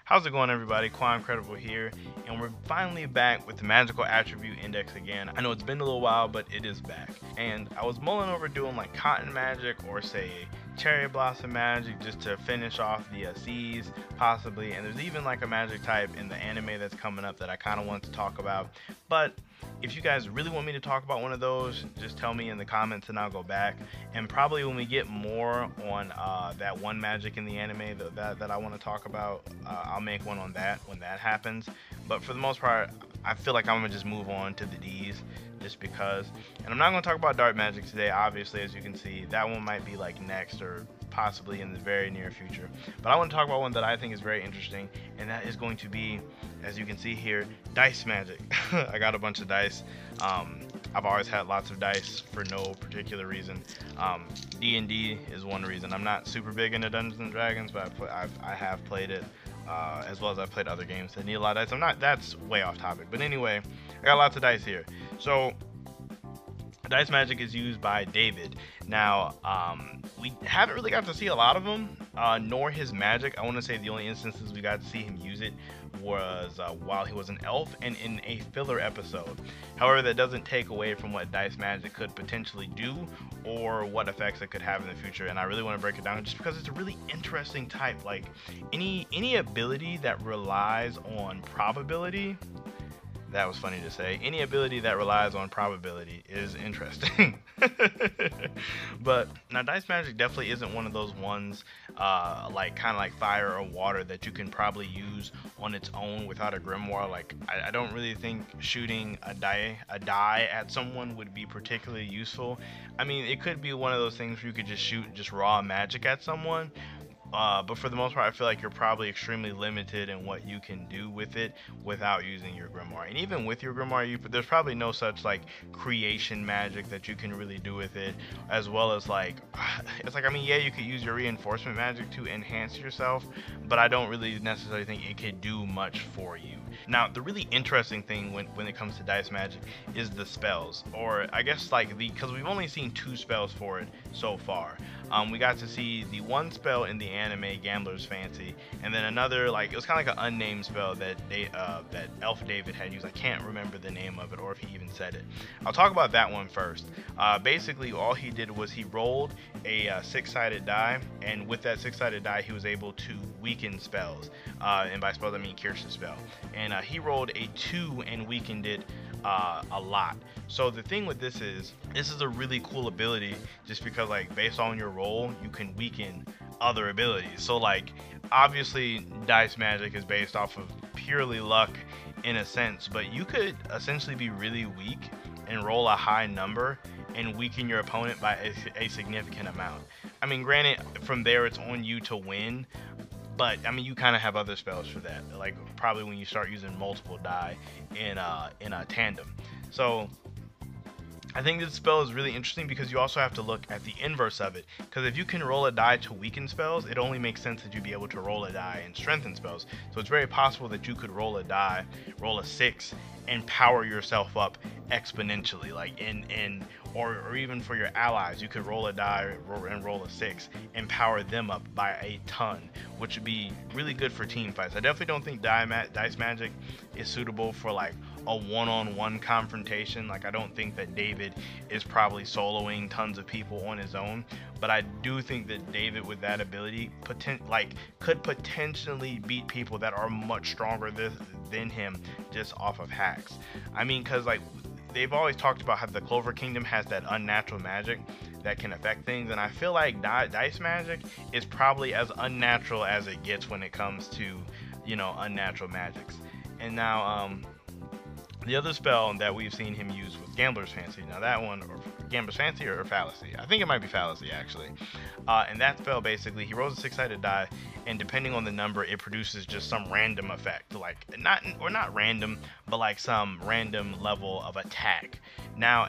How's it going, everybody? Qua Incredible here, and we're finally back with the Magical Attribute Index again. I know it's been a little while, but it is back. And I was mulling over doing like Cotton Magic or say Cherry Blossom Magic just to finish off the C's, possibly. And there's even like a magic type in the anime that's coming up that I kind of want to talk about. But if you guys really want me to talk about one of those, just tell me in the comments and I'll go back. And probably when we get more on that one magic in the anime that I want to talk about, I'll make one on that when that happens. But for the most part, I feel like I'm going to just move on to the D's just because. And I'm not going to talk about dark magic today, obviously, as you can see. That one might be like next or possibly in the very near future. But I want to talk about one that I think is very interesting, and that is going to be, as you can see here, dice magic. I got a bunch of dice. I've always had lots of dice for no particular reason. D&D is one reason. I'm not super big into Dungeons and Dragons, but I have played it, as well as I've played other games that need a lot of dice. That's way off topic. But anyway, I got lots of dice here. So dice magic is used by David. Now, we haven't really got to see a lot of them, nor his magic. I want to say the only instances we got to see him use it was while he was an elf and in a filler episode. However, that doesn't take away from what dice magic could potentially do or what effects it could have in the future. And I really want to break it down just because it's a really interesting type. Like any ability that relies on probability. That was funny to say. Any ability that relies on probability is interesting. But now dice magic definitely isn't one of those ones like kind of like fire or water that you can probably use on its own without a grimoire. Like I don't really think shooting a die at someone would be particularly useful. I mean, it could be one of those things where you could just shoot just raw magic at someone. But for the most part, I feel like you're probably extremely limited in what you can do with it without using your grimoire. And even with your grimoire, there's probably no such like creation magic that you can really do with it, as well as like it's like, I mean, yeah, you could use your reinforcement magic to enhance yourself, but I don't really necessarily think it could do much for you. Now, the really interesting thing when it comes to dice magic is the spells, or I guess like because we've only seen 2 spells for it so far. We got to see the one spell in the anime, Gambler's Fancy, and then another, like, it was kind of like an unnamed spell that that Elf David had used. I can't remember the name of it or if he even said it. I'll talk about that one first. Basically, all he did was he rolled a 6-sided die, and with that 6-sided die, he was able to weaken spells. And by spells, I mean Kirsch's spell. And he rolled a 2 and weakened it a lot. So the thing with this is a really cool ability just because, like, based on your roll, you can weaken other abilities. So like, obviously dice magic is based off of purely luck in a sense, but you could essentially be really weak and roll a high number and weaken your opponent by a significant amount. I mean, granted, from there it's on you to win, but I mean, you kind of have other spells for that, like probably when you start using multiple die in a tandem. So I think this spell is really interesting because you also have to look at the inverse of it. Because if you can roll a die to weaken spells, it only makes sense that you'd be able to roll a die and strengthen spells. So it's very possible that you could roll a die, roll a 6, and power yourself up exponentially. Like or even for your allies, you could roll a die and roll a 6 and power them up by a ton, which would be really good for team fights. I definitely don't think dice magic is suitable for like a one-on-one confrontation. Like, I don't think that David is probably soloing tons of people on his own, but I do think that David with that ability could potentially beat people that are much stronger than him just off of hacks. I mean, because like they've always talked about how the Clover Kingdom has that unnatural magic that can affect things, and I feel like dice magic is probably as unnatural as it gets when it comes to, you know, unnatural magics. And now the other spell that we've seen him use was Gambler's Fancy. Now that one, or Gambler's Fancy or Fallacy? I think it might be Fallacy actually. And that spell, basically, he rolls a 6-sided die, and depending on the number, it produces just some random effect, like not random, but like some random level of attack. Now,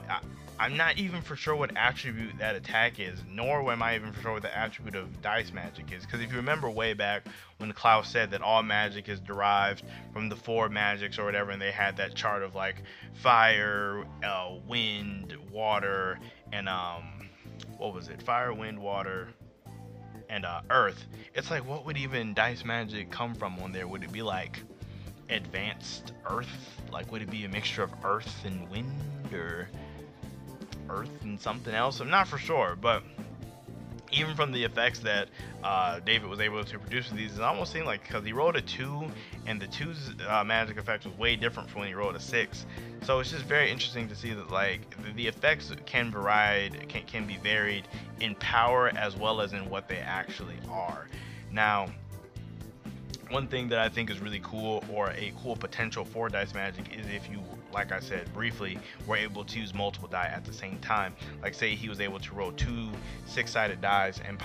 I'm not even for sure what attribute that attack is, nor am I even for sure what the attribute of dice magic is. Because if you remember way back when Klaus said that all magic is derived from the 4 magics or whatever, and they had that chart of like fire, wind, water, and what was it? Fire, wind, water, and earth, it's like, what would even dice magic come from on there? Would it be like advanced earth? Like, would it be a mixture of earth and wind, or earth and something else? I'm not for sure, but even from the effects that David was able to produce with these, it almost seemed like, because he rolled a 2, and the 2's magic effect was way different from when he rolled a 6. So it's just very interesting to see that, like, the effects can be varied in power as well as in what they actually are. Now, one thing that I think is really cool, or a cool potential for dice magic, is if you, like I said briefly, were able to use multiple die at the same time. Like, say he was able to roll 2 six-sided dice and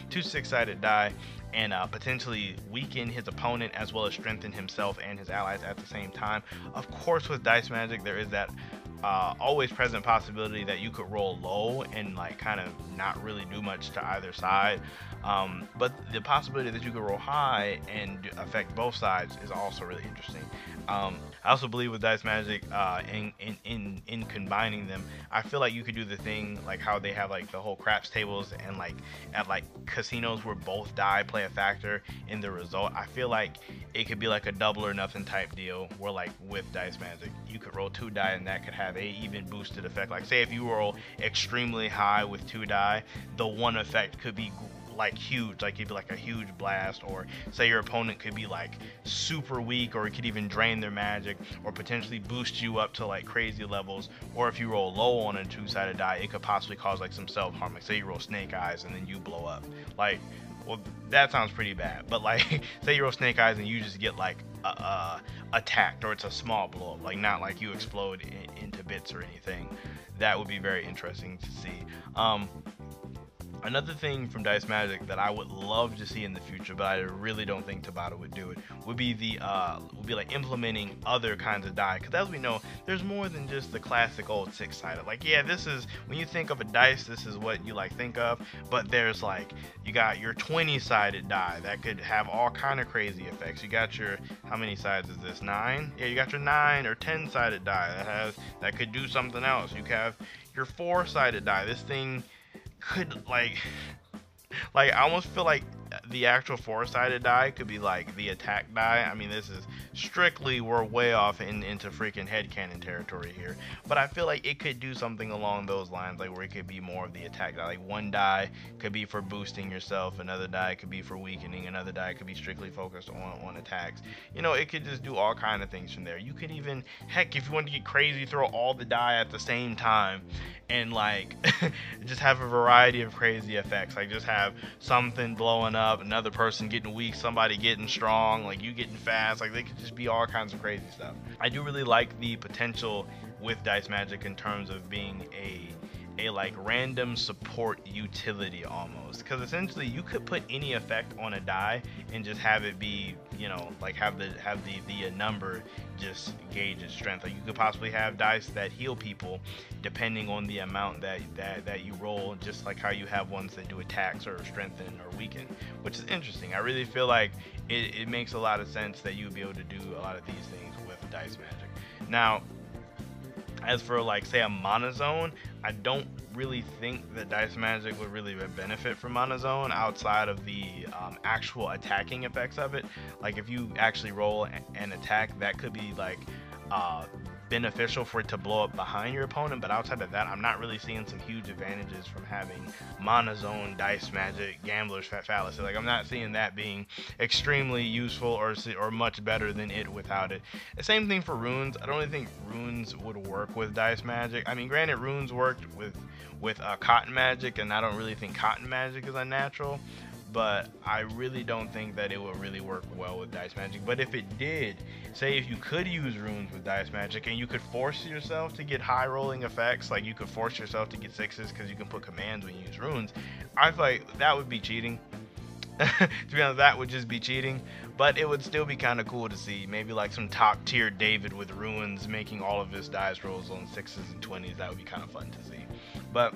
two six-sided die, and potentially weaken his opponent as well as strengthen himself and his allies at the same time. Of course, with dice magic, there is that always present possibility that you could roll low and like kind of not really do much to either side, but the possibility that you could roll high and affect both sides is also really interesting. I also believe with dice magic, in combining them, I feel like you could do the thing like how they have like the whole craps tables and like at like casinos where both die play a factor in the result. I feel like it could be like a double or nothing type deal where, like, with dice magic, you could roll 2 die and that could have a even boosted effect. Like, say if you roll extremely high with 2 die, the one effect could be like huge, like it'd be like a huge blast, or say your opponent could be like super weak, or it could even drain their magic or potentially boost you up to like crazy levels. Or if you roll low on a 2-sided die, it could possibly cause like some self-harm. Like, say you roll snake eyes and then you blow up. Like, well, that sounds pretty bad, but like say you roll snake eyes and you just get like attacked, or it's a small blow up, like not like you explode into bits or anything. That would be very interesting to see. Another thing from dice magic that I would love to see in the future, but I really don't think Tabata would do it, would be like implementing other kinds of die. Because as we know, there's more than just the classic old 6-sided. Like, yeah, this is, when you think of a dice, this is what you like think of. But there's like, you got your 20-sided die that could have all kind of crazy effects. You got your, how many sides is this? 9? Yeah, you got your 9 or 10-sided die that could do something else. You have your 4-sided die. This thing could like I almost feel like the actual 4-sided die could be like the attack die. I mean, this is strictly, we're way off into freaking headcanon territory here, but I feel like it could do something along those lines, like where it could be more of the attack die. Like, one die could be for boosting yourself, another die could be for weakening, another die could be strictly focused on attacks. You know, it could just do all kind of things from there. You could even, heck, if you want to get crazy, throw all the die at the same time and like just have a variety of crazy effects. Like, just have something blowing up, another person getting weak, somebody getting strong, like you getting fast. Like, they could just be all kinds of crazy stuff. I do really like the potential with dice magic in terms of being a like random support utility almost, because essentially you could put any effect on a die and just have it be, you know, like have the number just gauge its strength. Like, you could possibly have dice that heal people depending on the amount that you roll, just like how you have ones that do attacks or strengthen or weaken, which is interesting. I really feel like it makes a lot of sense that you would be able to do a lot of these things with dice magic. Now, as for like, say, a monozone, I don't really think that dice magic would really benefit from monozone outside of the actual attacking effects of it. Like, if you actually roll an attack, that could be like beneficial for it to blow up behind your opponent, but outside of that, I'm not really seeing some huge advantages from having monozone dice magic gambler's fallacy. Like, I'm not seeing that being extremely useful or much better than it without it. The same thing for runes. I don't really think runes would work with dice magic. I mean, granted, runes worked with cotton magic, and I don't really think cotton magic is unnatural, but I really don't think that it would really work well with dice magic. But if it did, say if you could use runes with dice magic and you could force yourself to get high rolling effects, like you could force yourself to get 6s because you can put commands when you use runes, I feel like that would be cheating. To be honest, that would just be cheating, but it would still be kind of cool to see. Maybe like some top tier David with runes making all of his dice rolls on 6s and 20s. That would be kind of fun to see. But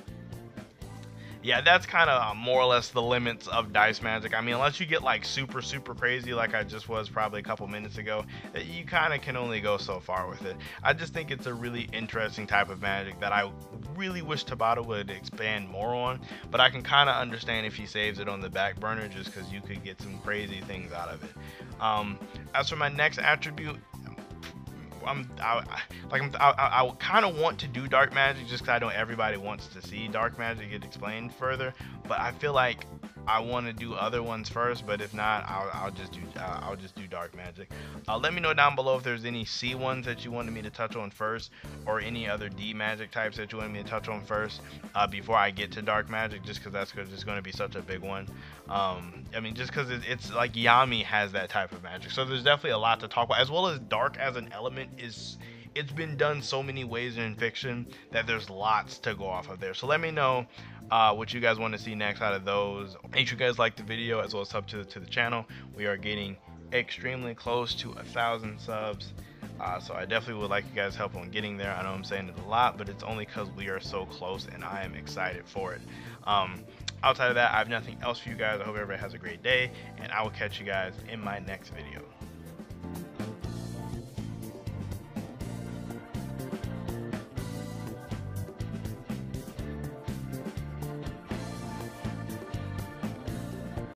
Yeah, that's kind of more or less the limits of dice magic. I mean, unless you get like super super crazy like I just was probably a couple minutes ago, you kind of can only go so far with it. I just think it's a really interesting type of magic that I really wish Tabata would expand more on, but I can kind of understand if he saves it on the back burner just because you could get some crazy things out of it. As for my next attribute, I kind of want to do dark magic just because I know everybody wants to see dark magic get explained further, but I feel like I want to do other ones first. But if not, I'll just do dark magic. Let me know down below if there's any C ones that you wanted me to touch on first, or any other D magic types that you wanted me to touch on first before I get to dark magic, just because that's just going to be such a big one. I mean, just because it's like Yami has that type of magic, so there's definitely a lot to talk about, as well as dark as an element is. It's been done so many ways in fiction that there's lots to go off of there. So let me know what you guys want to see next out of those. Make sure you guys like the video as well as sub to the channel. We are getting extremely close to 1,000 subs. So I definitely would like you guys' help on getting there. I know I'm saying it a lot, but it's only because we are so close and I am excited for it. Outside of that, I have nothing else for you guys. I hope everybody has a great day, and I will catch you guys in my next video.